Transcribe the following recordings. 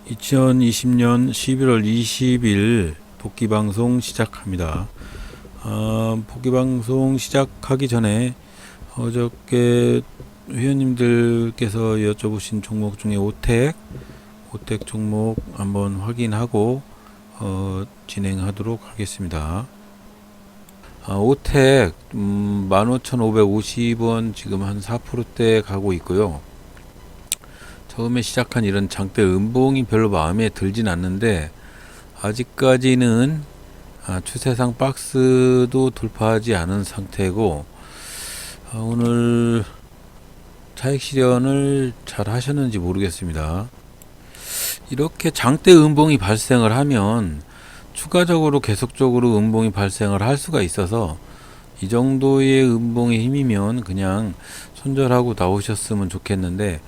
2020년 11월 20일 복귀방송 시작합니다. 복귀방송 시작하기 전에 어저께 회원님들께서 여쭤보신 종목 중에 오텍 종목 한번 확인하고 진행하도록 하겠습니다. 오텍 15,550원 지금 한 4%대 가고 있고요. 처음에 시작한 이런 장대 음봉이 별로 마음에 들진 않는데 아직까지는 추세상 박스도 돌파하지 않은 상태고, 오늘 차익 실현을 잘 하셨는지 모르겠습니다. 이렇게 장대 음봉이 발생을 하면 추가적으로 계속적으로 음봉이 발생을 할 수가 있어서 이 정도의 음봉의 힘이면 그냥 손절하고 나오셨으면 좋겠는데,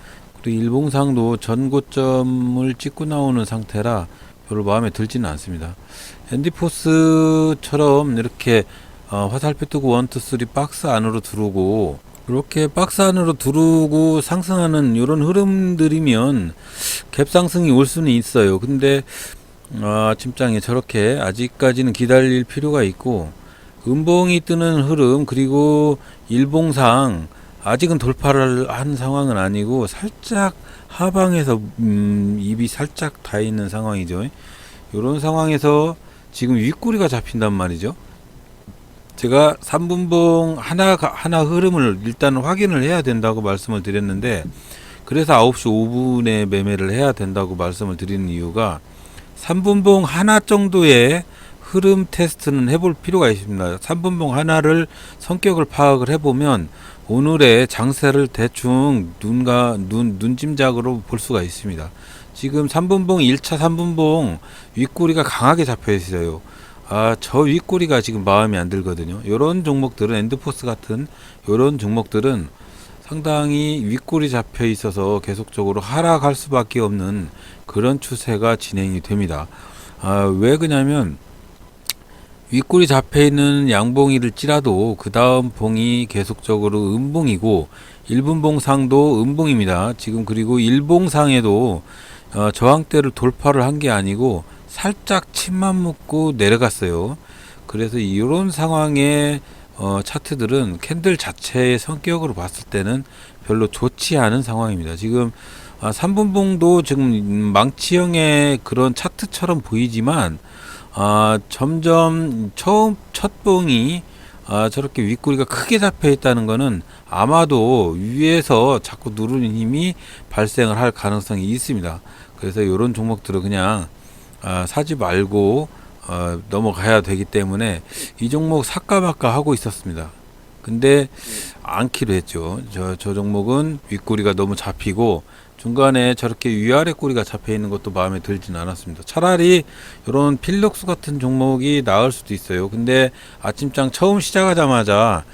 그리고 일봉상도 전고점을 찍고 나오는 상태라 별로 마음에 들지는 않습니다. 엔디포스처럼 이렇게 화살표 뜨고 1, 2, 3 박스 안으로 들어오고, 이렇게 박스 안으로 들어오고 상승하는 이런 흐름들이면 갭상승이 올 수는 있어요. 근데 아침장에 저렇게 아직까지는 기다릴 필요가 있고, 음봉이 뜨는 흐름, 그리고 일봉상 아직은 돌파를 한 상황은 아니고 살짝 하방에서 입이 살짝 닿아 있는 상황이죠. 이런 상황에서 지금 윗꼬리가 잡힌단 말이죠. 제가 3분봉 하나 흐름을 일단 확인을 해야 된다고 말씀을 드렸는데, 그래서 9시 5분에 매매를 해야 된다고 말씀을 드리는 이유가 3분봉 하나 정도의 흐름 테스트는 해볼 필요가 있습니다. 3분봉 하나를 성격을 파악을 해보면 오늘의 장세를 대충 눈짐작으로 볼 수가 있습니다. 지금 3분봉 1차 3분봉 윗꼬리가 강하게 잡혀 있어요. 저 윗꼬리가 지금 마음에 안 들거든요. 요런 종목들은, 엔드포스 같은 요런 종목들은 상당히 윗꼬리 잡혀 있어서 계속적으로 하락할 수밖에 없는 그런 추세가 진행이 됩니다. 왜 그러냐면 윗꼬리 잡혀 있는 양봉이를 찌라도 그 다음 봉이 계속적으로 음봉이고, 1분봉상도 음봉입니다. 지금 그리고 일봉상에도 저항대를 돌파를 한 게 아니고 살짝 침만 묶고 내려갔어요. 그래서 이런 상황의 차트들은 캔들 자체의 성격으로 봤을 때는 별로 좋지 않은 상황입니다. 지금 3분봉도 지금 망치형의 그런 차트처럼 보이지만 점점 첫 봉이 저렇게 윗꼬리가 크게 잡혀 있다는 것은 아마도 위에서 자꾸 누르는 힘이 발생을 할 가능성이 있습니다. 그래서 이런 종목들은 그냥 사지 말고 넘어가야 되기 때문에 이 종목 살까 말까 하고 있었습니다. 근데 않기로 했죠. 저 종목은 윗꼬리가 너무 잡히고 중간에 저렇게 위아래 꼬리가 잡혀 있는 것도 마음에 들진 않았습니다. 차라리 이런 필록스 같은 종목이 나을 수도 있어요. 근데 아침장 처음 시작하자마자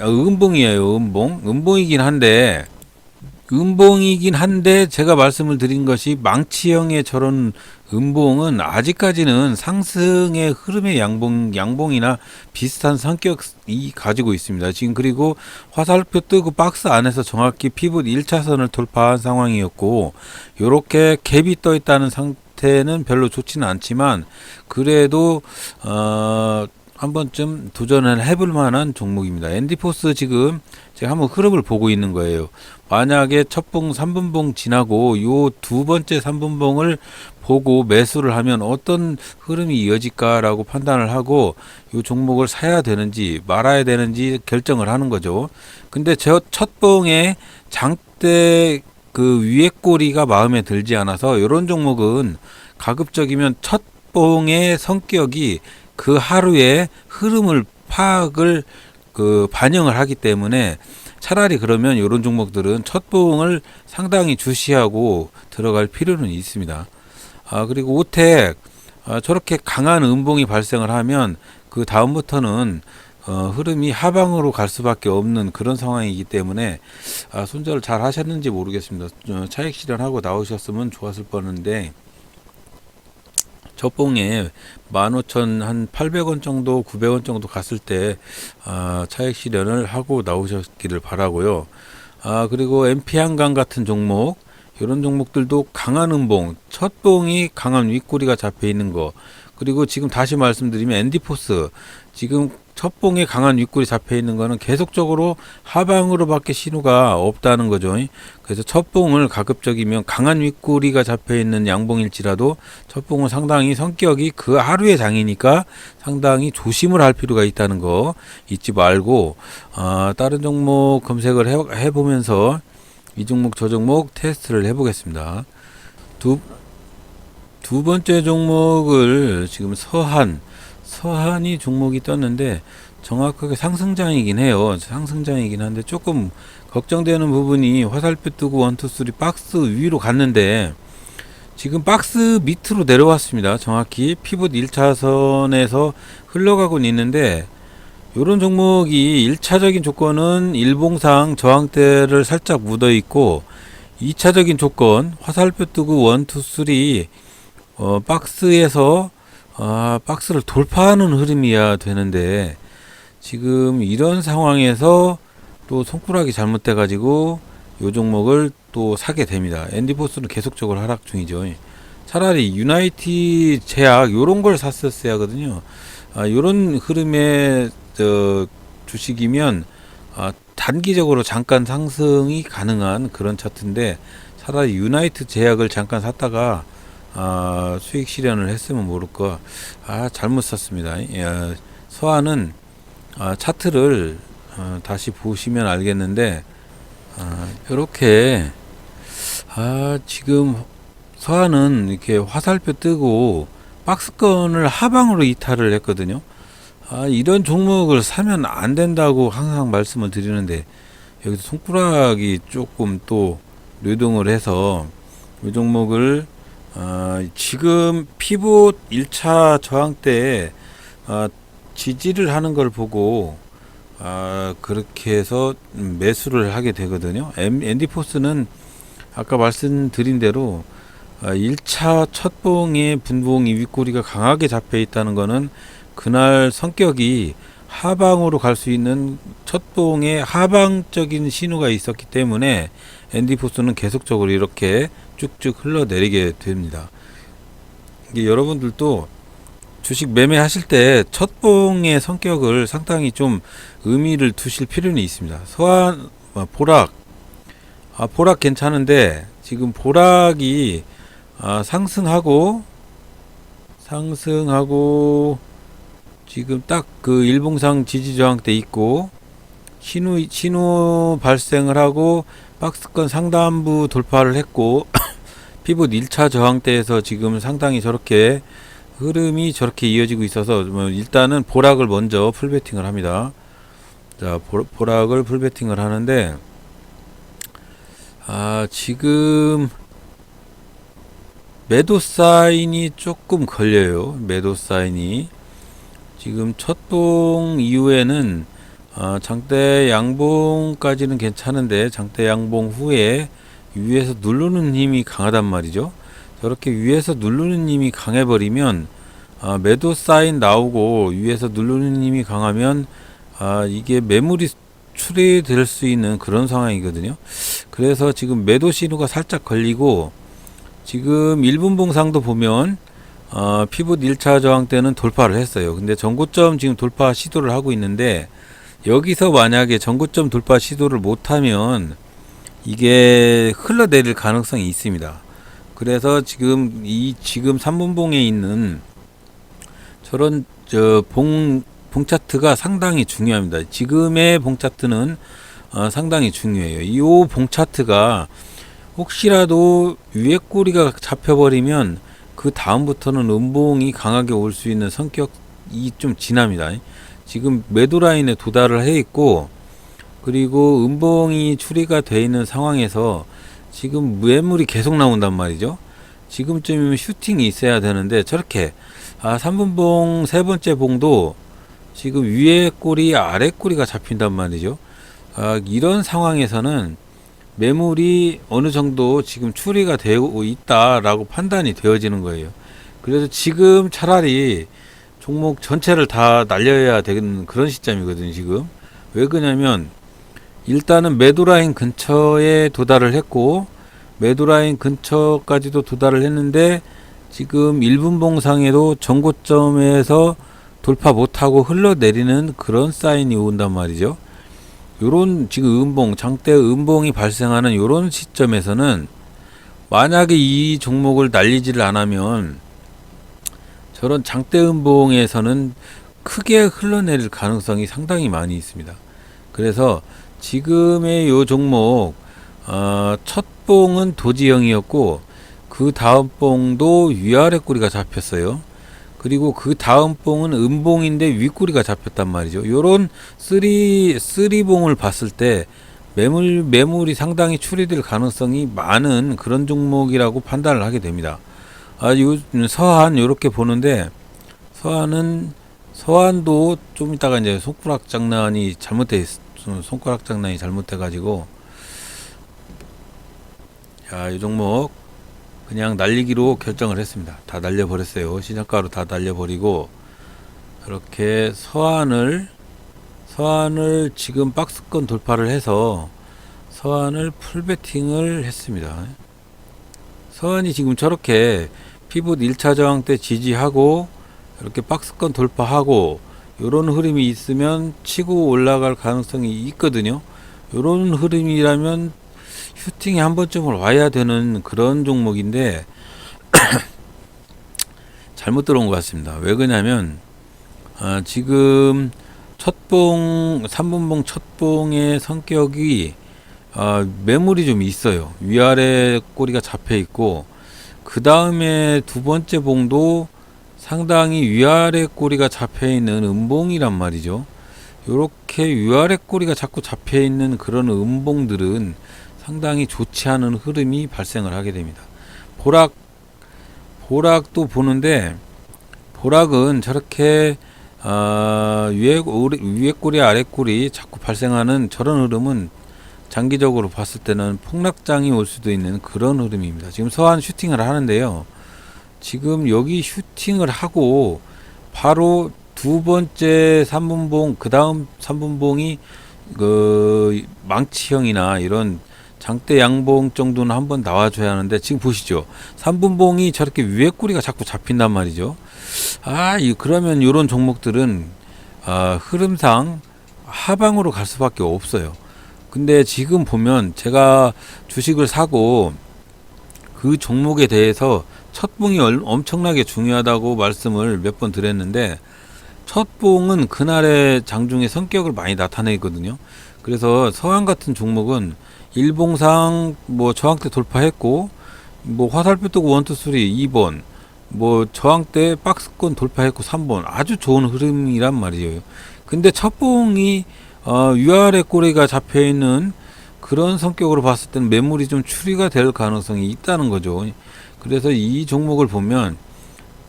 음봉이에요. 음봉이긴 한데 제가 말씀을 드린 것이 망치형의 저런 음봉은 아직까지는 상승의 흐름의 양봉이나 비슷한 성격이 가지고 있습니다. 지금 그리고 화살표 뜨고 박스 안에서 정확히 피봇 1차선을 돌파한 상황이었고, 요렇게 갭이 떠 있다는 상태는 별로 좋지는 않지만 그래도 한 번쯤 도전을 해볼 만한 종목입니다. 엔디포스 지금 제가 한번 흐름을 보고 있는 거예요. 만약에 첫봉 3분봉 지나고 요 두 번째 3분봉을 보고 매수를 하면 어떤 흐름이 이어질까라고 판단을 하고 요 종목을 사야 되는지 말아야 되는지 결정을 하는 거죠. 근데 저 첫봉에 장대 그 위에 꼬리가 마음에 들지 않아서 이런 종목은 가급적이면 첫봉의 성격이 그 하루의 흐름을 파악을 반영을 하기 때문에 차라리 그러면 이런 종목들은 첫봉을 상당히 주시하고 들어갈 필요는 있습니다. 그리고 오텍 저렇게 강한 음봉이 발생을 하면 그 다음부터는 흐름이 하방으로 갈 수밖에 없는 그런 상황이기 때문에 손절을 잘 하셨는지 모르겠습니다. 차익 실현하고 나오셨으면 좋았을 뻔한데, 저봉에 15,800원 정도 900원 정도 갔을 때 차익 실현을 하고 나오셨기를 바라고요. 그리고 MP 한강 같은 종목, 이런 종목들도 강한 음봉, 첫 봉이 강한 윗꼬리가 잡혀 있는 거, 그리고 지금 다시 말씀드리면 엔디포스, 지금 첫 봉에 강한 윗꼬리 잡혀 있는 거는 계속적으로 하방으로밖에 신호가 없다는 거죠. 그래서 첫 봉을 가급적이면 강한 윗꼬리가 잡혀 있는 양봉일지라도 첫 봉은 상당히 성격이 그 하루의 장이니까 상당히 조심을 할 필요가 있다는 거 잊지 말고, 다른 종목 검색을 해보면서 이 종목 저 종목 테스트를 해보겠습니다. 두 번째 종목을 지금 서한이 종목이 떴는데 정확하게 상승장이긴 해요. 상승장이긴 한데 조금 걱정되는 부분이 화살표 뜨고 1, 2, 3 박스 위로 갔는데 지금 박스 밑으로 내려왔습니다. 정확히 피봇 1차선에서 흘러가고는 있는데, 요런 종목이 1차적인 조건은 일봉상 저항대를 살짝 묻어 있고, 2차적인 조건 화살표 뜨고 1, 2, 3 박스에서 박스를 돌파하는 흐름이야 되는데, 지금 이런 상황에서 또 손가락이 잘못돼 가지고 요 종목을 또 사게 됩니다. 엔디포스는 계속적으로 하락 중이죠. 차라리 유나이티 제약 요런 걸 샀었어야 하거든요. 요런 흐름의 주식이면 단기적으로 잠깐 상승이 가능한 그런 차트인데, 차라리 유나이트 제약을 잠깐 샀다가 수익 실현을 했으면 모를까. 잘못 샀습니다. 서한은 차트를 다시 보시면 알겠는데, 이렇게 지금 서한은 이렇게 화살표 뜨고 박스권을 하방으로 이탈을 했거든요. 이런 종목을 사면 안 된다고 항상 말씀을 드리는데, 여기서 손가락이 조금 또 뇌동을 해서 이 종목을 지금 피봇 1차 저항대에 지지를 하는 걸 보고 그렇게 해서 매수를 하게 되거든요. 엔디포스는 아까 말씀드린 대로 1차 첫 봉의 분봉이 윗꼬리가 강하게 잡혀 있다는 거는 그날 성격이 하방으로 갈 수 있는 첫 봉의 하방적인 신호가 있었기 때문에 엔디포스는 계속적으로 이렇게 쭉쭉 흘러내리게 됩니다. 이게 여러분들도 주식 매매하실 때 첫 봉의 성격을 상당히 좀 의미를 두실 필요는 있습니다. 서한 보락 괜찮은데, 지금 보락이 상승하고 지금 딱 그 일봉상 지지 저항대 있고 신호 발생을 하고 박스권 상단부 돌파를 했고 피봇 1차 저항대에서 지금 상당히 저렇게 흐름이 저렇게 이어지고 있어서 일단은 보락을 먼저 풀베팅을 합니다. 자, 보락을 풀베팅을 하는데, 지금 매도 사인이 조금 걸려요. 매도 사인이 지금 첫봉 이후에는 장대 양봉까지는 괜찮은데, 장대 양봉 후에 위에서 누르는 힘이 강하단 말이죠. 저렇게 위에서 누르는 힘이 강해버리면 매도 사인 나오고 위에서 누르는 힘이 강하면 이게 매물이 출회될 수 있는 그런 상황이거든요. 그래서 지금 매도 신호가 살짝 걸리고, 지금 1분 봉상도 보면 피봇 1차 저항 때는 돌파를 했어요. 근데 전고점 지금 돌파 시도를 하고 있는데, 여기서 만약에 전고점 돌파 시도를 못하면 이게 흘러내릴 가능성이 있습니다. 그래서 지금 3분봉에 있는 저런 봉 차트가 상당히 중요합니다. 지금의 봉 차트는 상당히 중요해요. 이 봉 차트가 혹시라도 위에 꼬리가 잡혀버리면 그 다음부터는 음봉이 강하게 올 수 있는 성격이 좀 진합니다. 지금 매도 라인에 도달을 해 있고, 그리고 음봉이 추리가 돼 있는 상황에서 지금 매물이 계속 나온단 말이죠. 지금쯤이면 슈팅이 있어야 되는데, 저렇게 3분봉 세 번째 봉도 지금 위에 꼬리 아래 꼬리가 잡힌단 말이죠. 이런 상황에서는 매물이 어느 정도 지금 추리가 되고 있다라고 판단이 되어지는 거예요. 그래서 지금 차라리 종목 전체를 다 날려야 되는 그런 시점이거든요. 지금 왜 그러냐면, 일단은 매도 라인 근처에 도달을 했고, 매도 라인 근처까지도 도달을 했는데 지금 1분봉상에도 전고점에서 돌파 못하고 흘러내리는 그런 사인이 온단 말이죠. 요런 지금 음봉, 장대 음봉이 발생하는 요런 시점에서는 만약에 이 종목을 날리지를 않으면 저런 장대 음봉에서는 크게 흘러내릴 가능성이 상당히 많이 있습니다. 그래서 지금의 요 종목 첫 봉은 도지형이었고 그 다음 봉도 위아래 꼬리가 잡혔어요. 그리고 그 다음 봉은 음봉인데 윗꼬리가 잡혔단 말이죠. 요런 쓰리봉을 봤을 때 매물이 상당히 추리될 가능성이 많은 그런 종목이라고 판단을 하게 됩니다. 요 서한 요렇게 보는데 서한도 좀 이따가 이제 손가락 장난이 잘못돼 가지고 자, 이 종목 그냥 날리기로 결정을 했습니다. 다 날려버렸어요. 시장가로 다 날려버리고 이렇게 서한을 지금 박스권 돌파를 해서 서한을 풀베팅을 했습니다. 서한이 지금 저렇게 피봇 1차 저항 때 지지하고 이렇게 박스권 돌파하고 요런 흐름이 있으면 치고 올라갈 가능성이 있거든요. 요런 흐름이라면 슈팅이 한 번쯤은 와야 되는 그런 종목인데 잘못 들어온 것 같습니다. 왜 그러냐면 지금 첫봉 3분봉 첫봉의 성격이 매물이 좀 있어요. 위아래 꼬리가 잡혀 있고 그 다음에 두 번째 봉도 상당히 위아래 꼬리가 잡혀 있는 음봉이란 말이죠. 요렇게 위아래 꼬리가 자꾸 잡혀 있는 그런 음봉들은 상당히 좋지 않은 흐름이 발생을 하게 됩니다. 보락도 보는데 보락은 저렇게 위에 꼬리 아래 꼬리 자꾸 발생하는 저런 흐름은 장기적으로 봤을 때는 폭락장이 올 수도 있는 그런 흐름입니다. 지금 서한 슈팅을 하는데요. 지금 여기 슈팅을 하고 바로 두 번째 3분봉 그 다음 3분봉이 그 망치형이나 이런 장대 양봉 정도는 한번 나와줘야 하는데 지금 보시죠. 3분봉이 저렇게 위에 꼬리가 자꾸 잡힌단 말이죠. 그러면 이런 종목들은 흐름상 하방으로 갈 수밖에 없어요. 근데 지금 보면 제가 주식을 사고 그 종목에 대해서 첫 봉이 엄청나게 중요하다고 말씀을 몇 번 드렸는데 첫 봉은 그날의 장중의 성격을 많이 나타내거든요. 그래서 서한 같은 종목은 일봉상 뭐 저항대 돌파했고 뭐 화살표 뜨고 1, 2, 3 2번 뭐 저항대 박스권 돌파했고 3번 아주 좋은 흐름이란 말이에요. 근데 첫 봉이 위아래 꼬리가 잡혀 있는 그런 성격으로 봤을 때는 매물이 좀 추리가 될 가능성이 있다는 거죠. 그래서 이 종목을 보면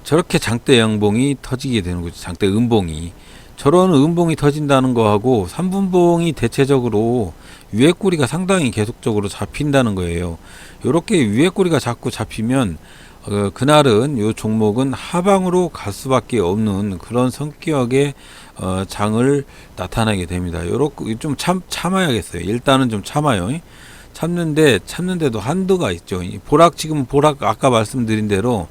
저렇게 장대 양봉이 터지게 되는 거죠. 장대 음봉이. 저런 음봉이 터진다는 거하고 3분봉이 대체적으로 위에 꼬리가 상당히 계속적으로 잡힌다는 거예요. 이렇게 위에 꼬리가 자꾸 잡히면 그날은 이 종목은 하방으로 갈 수밖에 없는 그런 성격의 장을 나타내게 됩니다. 요렇게 좀 참아야겠어요. 일단은 좀 참아요. 참는데도 한도가 있죠. 지금 보락 아까 말씀드린 대로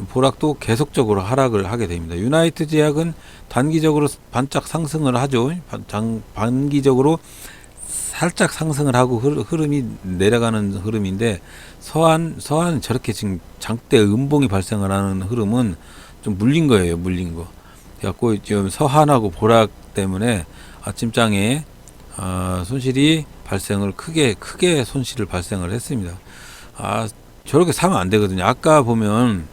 보락도 계속적으로 하락을 하게 됩니다. 유나이트 제약은 단기적으로 반짝 상승을 하죠. 단기적으로 살짝 상승을 하고 흐름이 내려가는 흐름인데 서한 저렇게 지금 장대 음봉이 발생을 하는 흐름은 좀 물린 거예요. 물린 거. 그래갖고 지금 서한하고 보락 때문에 아침장에 손실이 발생을 크게 손실을 발생을 했습니다. 저렇게 사면 안 되거든요. 아까 보면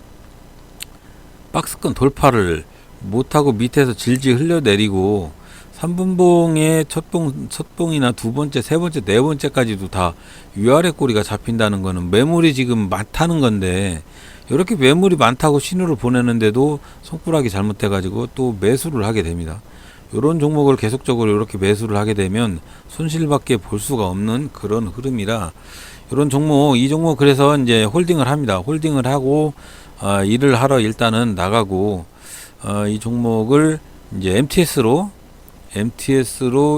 박스권 돌파를 못하고 밑에서 질질 흘려내리고 3분봉의 첫봉이나 두 번째, 세 번째, 네 번째까지도 다 위아래 꼬리가 잡힌다는 거는 매물이 지금 많다는 건데 이렇게 매물이 많다고 신호를 보내는데도 손가락이 잘못돼가지고 또 매수를 하게 됩니다. 이런 종목을 계속적으로 이렇게 매수를 하게 되면 손실밖에 볼 수가 없는 그런 흐름이라 이런 종목, 이 종목 그래서 이제 홀딩을 합니다. 홀딩을 하고 일을 하러 일단은 나가고 이 종목을 이제 MTS로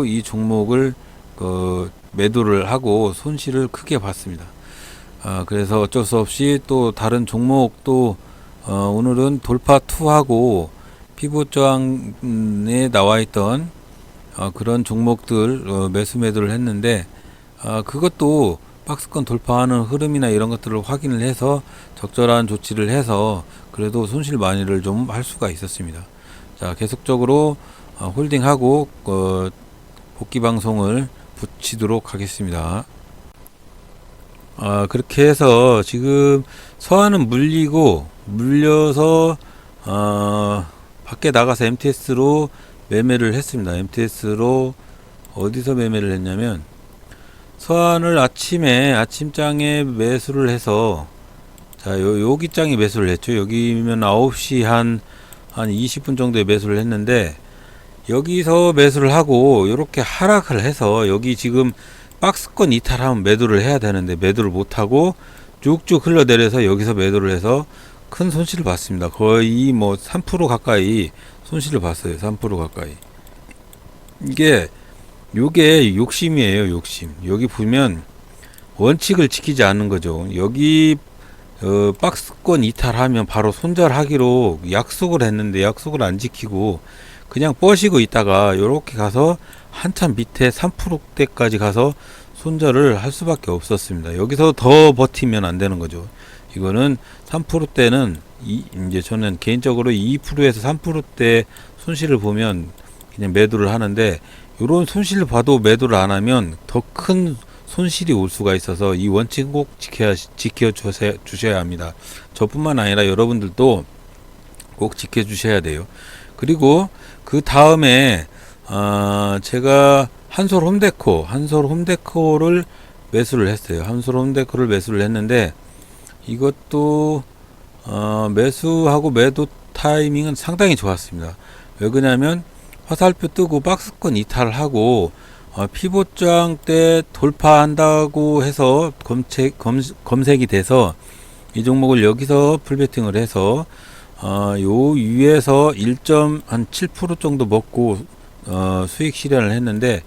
이 종목을 매도를 하고 손실을 크게 봤습니다. 그래서 어쩔 수 없이 또 다른 종목도 오늘은 돌파 2하고 피봇 저항에 나와 있던 그런 종목들 매수매도를 했는데 그것도 박스권 돌파하는 흐름이나 이런 것들을 확인을 해서 적절한 조치를 해서 그래도 손실 만회를 좀 할 수가 있었습니다. 자, 계속적으로 홀딩하고 복귀 방송을 붙이도록 하겠습니다. 그렇게 해서 지금 서한은 물려서 밖에 나가서 MTS로 매매를 했습니다. MTS로 어디서 매매를 했냐면 서한을 아침장에 매수를 해서 자, 여기 장에 매수를 했죠. 여기면 9시 한 20분 정도에 매수를 했는데 여기서 매수를 하고 이렇게 하락을 해서 여기 지금 박스권 이탈하면 매도를 해야 되는데 매도를 못하고 쭉쭉 흘러내려서 여기서 매도를 해서 큰 손실을 봤습니다. 거의 뭐 3% 가까이 손실을 봤어요. 3% 가까이. 요게 욕심이에요. 욕심. 여기 보면 원칙을 지키지 않는 거죠. 여기 박스권 이탈하면 바로 손절하기로 약속을 했는데 약속을 안 지키고 그냥 뻗시고 있다가 요렇게 가서 한참 밑에 3%대까지 가서 손절을 할 수밖에 없었습니다. 여기서 더 버티면 안 되는 거죠. 이거는 3%대는 이제 저는 개인적으로 2%에서 3%대 손실을 보면 그냥 매도를 하는데 요런 손실을 봐도 매도를 안 하면 더 큰 손실이 올 수가 있어서 이 원칙 꼭 지켜 주셔야 합니다. 저뿐만 아니라 여러분들도 꼭 지켜 주셔야 돼요. 그리고 그 다음에 제가 한솔 홈데코를 매수를 했어요. 한솔 홈데코를 매수를 했는데 이것도 매수하고 매도 타이밍은 상당히 좋았습니다. 왜 그러냐면 화살표 뜨고 박스권 이탈을 하고 피봇 저항 때 돌파한다고 해서 검색이 돼서 이 종목을 여기서 풀베팅을 해서 요 위에서 1.7% 정도 먹고 수익 실현을 했는데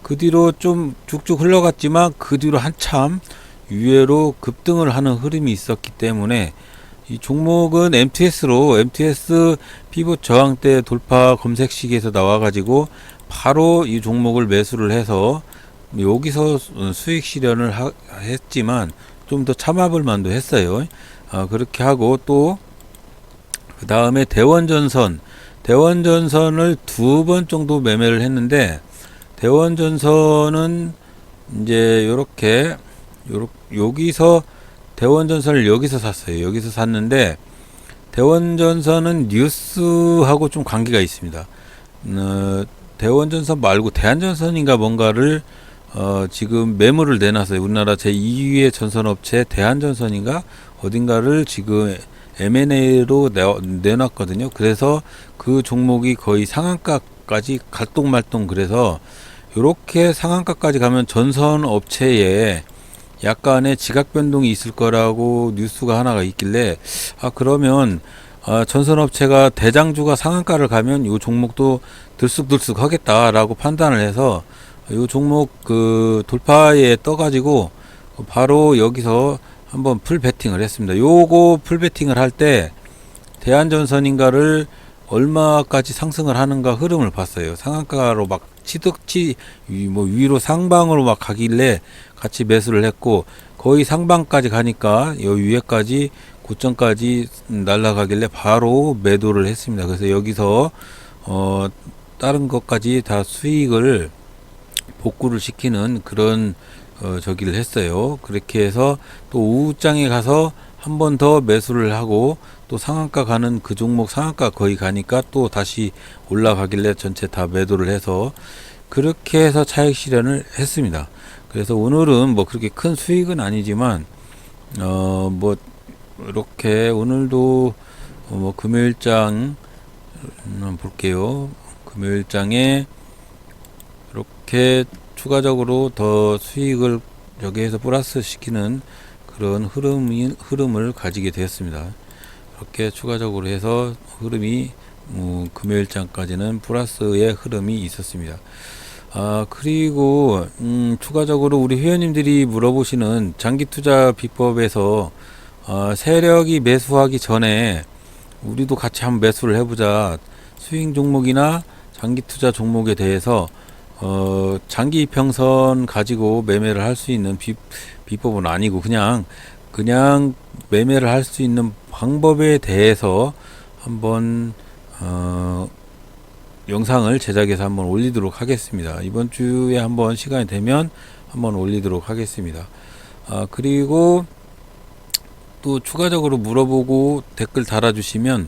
그 뒤로 좀 쭉쭉 흘러갔지만 그 뒤로 한참 위로 급등을 하는 흐름이 있었기 때문에 이 종목은 MTS 피봇 저항대 돌파 검색 시기에서 나와가지고 바로 이 종목을 매수를 해서 여기서 수익 실현을 했지만 좀 더 참아볼 만도 했어요. 그렇게 하고 또 그 다음에 대원전선을 2번 정도 매매를 했는데 대원전선은 이제 여기서 대원전선을 여기서 샀어요. 여기서 샀는데 대원전선은 뉴스하고 좀 관계가 있습니다. 대원전선 말고 대한전선인가 뭔가를 지금 매물을 내놨어요. 우리나라 제2위의 전선업체 대한전선인가 어딘가를 지금 M&A로 내놨거든요. 그래서 그 종목이 거의 상한가까지 갈동말동 그래서 이렇게 상한가까지 가면 전선업체에 약간의 지각 변동이 있을 거라고 뉴스가 하나가 있길래 그러면 전선업체가 대장주가 상한가를 가면 이 종목도 들쑥들쑥 하겠다라고 판단을 해서 이 종목 그 돌파에 떠가지고 바로 여기서 한번 풀 베팅을 했습니다. 요거 풀 베팅을 할 때 대한전선인가를 얼마까지 상승을 하는가 흐름을 봤어요. 상한가로 막 위로 상방으로 막 가길래 같이 매수를 했고 거의 상방까지 가니까 요 위에까지 고점까지 날아가길래 바로 매도를 했습니다. 그래서 여기서 다른 것까지 다 수익을 복구를 시키는 그런 저기를 했어요. 그렇게 해서 또 우장에 가서 한 번 더 매수를 하고 또 상한가 가는 그 종목 상한가 거의 가니까 또 다시 올라가길래 전체 다 매도를 해서 그렇게 해서 차익 실현을 했습니다. 그래서 오늘은 뭐 그렇게 큰 수익은 아니지만 뭐 이렇게 오늘도 뭐 금요일장 한번 볼게요. 금요일장에 이렇게 추가적으로 더 수익을 여기에서 플러스 시키는 그런 흐름을 가지게 되었습니다. 이렇게 추가적으로 해서 흐름이 금요일장까지는 플러스의 흐름이 있었습니다. 그리고 추가적으로 우리 회원님들이 물어보시는 장기 투자 비법에서 세력이 매수하기 전에 우리도 같이 한번 매수를 해보자. 스윙 종목이나 장기 투자 종목에 대해서 장기 이평선 가지고 매매를 할 수 있는 비법은 아니고 그냥 매매를 할 수 있는 방법에 대해서 한번 영상을 제작해서 한번 올리도록 하겠습니다. 이번 주에 한번 시간이 되면 한번 올리도록 하겠습니다. 그리고 또 추가적으로 물어보고 댓글 달아주시면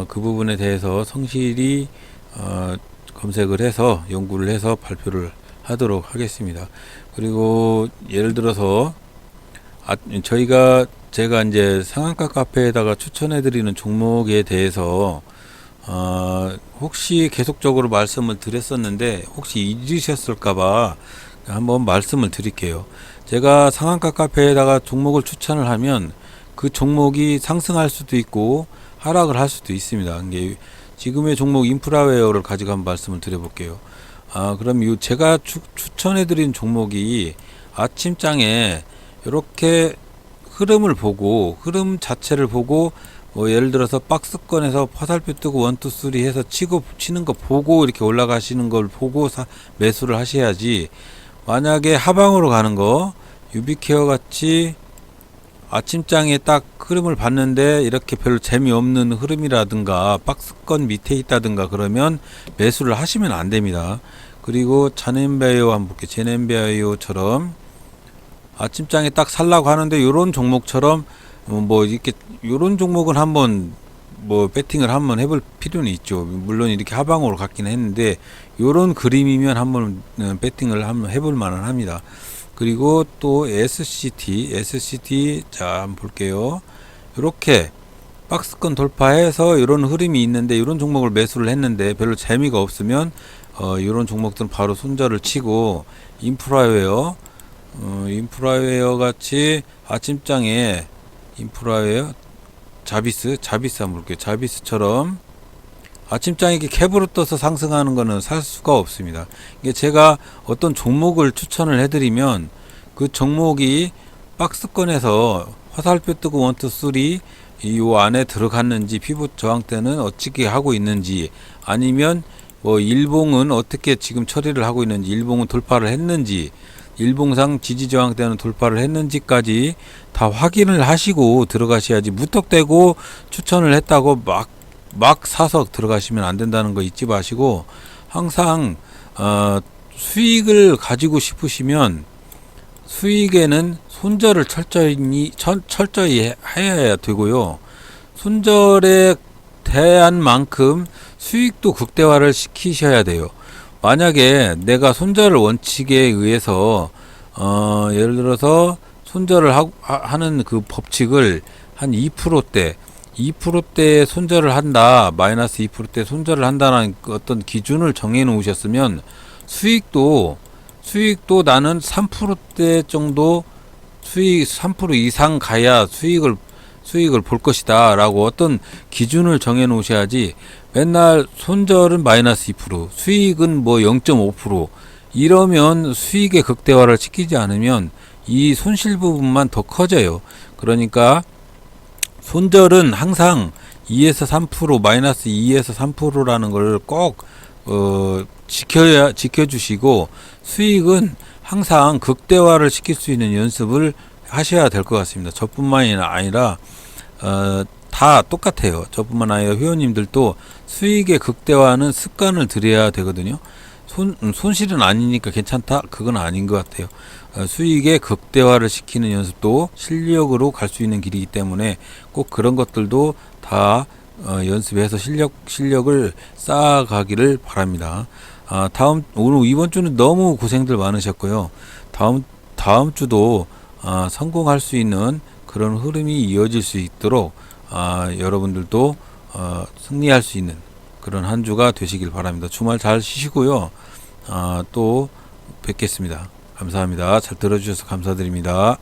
그 부분에 대해서 성실히 검색을 해서 연구를 해서 발표를 하도록 하겠습니다. 그리고 예를 들어서 제가 이제 상한가 카페에다가 추천해드리는 종목에 대해서 혹시 계속적으로 말씀을 드렸었는데 혹시 잊으셨을까봐 한번 말씀을 드릴게요. 제가 상한가 카페에다가 종목을 추천을 하면 그 종목이 상승할 수도 있고 하락을 할 수도 있습니다. 이게 지금의 종목 인프라웨어를 가지고 한번 말씀을 드려볼게요. 그럼 제가 추천해드린 종목이 아침장에 이렇게 흐름 자체를 보고 예를 들어서 박스권에서 화살표 뜨고 1, 2, 3 해서 치는 거 보고 이렇게 올라가시는 걸 보고 매수를 하셔야지, 만약에 하방으로 가는 거 유비케어 같이 아침장에 딱 흐름을 봤는데 이렇게 별로 재미없는 흐름이라든가 박스권 밑에 있다든가 그러면 매수를 하시면 안 됩니다. 그리고 제넨바이오 한번 볼게요. 제넨바이오처럼 아침장에 딱 살라고 하는데 요런 종목처럼 이렇게 요런 종목은 한번 배팅을 한번 해볼 필요는 있죠. 물론 이렇게 하방으로 갔긴 했는데 요런 그림이면 한번 배팅을 한번 해볼 만은 합니다. 그리고 또 SCT 자 한번 볼게요. 이렇게 박스권 돌파해서 이런 흐름이 있는데 이런 종목을 매수를 했는데 별로 재미가 없으면 이런 종목들은 바로 손절을 치고 인프라웨어 같이 아침장에 인프라웨어 자비스 한번 볼게요. 자비스처럼 아침장에 이렇게 캡으로 떠서 상승하는 거는 살 수가 없습니다. 이게 제가 어떤 종목을 추천을 해드리면 그 종목이 박스권에서 화살표 뜨고 1, 2, 3 이 안에 들어갔는지 피봇 저항대는 어떻게 하고 있는지, 아니면 일봉은 어떻게 지금 처리를 하고 있는지, 일봉은 돌파를 했는지, 일봉상 지지저항대는 돌파를 했는지까지 다 확인을 하시고 들어가셔야지, 무턱대고 추천을 했다고 막 사서 들어가시면 안 된다는 거 잊지 마시고, 항상 수익을 가지고 싶으시면 수익에는 손절을 철저히 해야 되고요. 손절에 대한 만큼 수익도 극대화를 시키셔야 돼요. 만약에 내가 손절 원칙에 의해서 예를 들어서 손절을 하는 그 법칙을 한 2%대 손절을 한다, 마이너스 2%대 손절을 한다는 어떤 기준을 정해 놓으셨으면 수익도 나는 3%대 정도 수익 3% 이상 가야 수익을 볼 것이다 라고 어떤 기준을 정해 놓으셔야지, 맨날 손절은 마이너스 2%, 수익은 0.5% 이러면 수익의 극대화를 시키지 않으면 이 손실 부분만 더 커져요. 그러니까 손절은 항상 2에서 3%, 마이너스 2에서 3%라는 걸 꼭 지켜주시고, 수익은 항상 극대화를 시킬 수 있는 연습을 하셔야 될 것 같습니다. 저뿐만이 아니라 다 똑같아요. 저뿐만 아니라 회원님들도 수익의 극대화는 습관을 들여야 되거든요. 손실은 아니니까 괜찮다? 그건 아닌 것 같아요. 수익의 극대화를 시키는 연습도 실력으로 갈 수 있는 길이기 때문에 꼭 그런 것들도 다 연습해서 실력을 쌓아가기를 바랍니다. 오늘 이번 주는 너무 고생들 많으셨고요. 다음 주도 성공할 수 있는 그런 흐름이 이어질 수 있도록 여러분들도 승리할 수 있는 그런 한 주가 되시길 바랍니다. 주말 잘 쉬시고요. 또 뵙겠습니다. 감사합니다. 잘 들어주셔서 감사드립니다.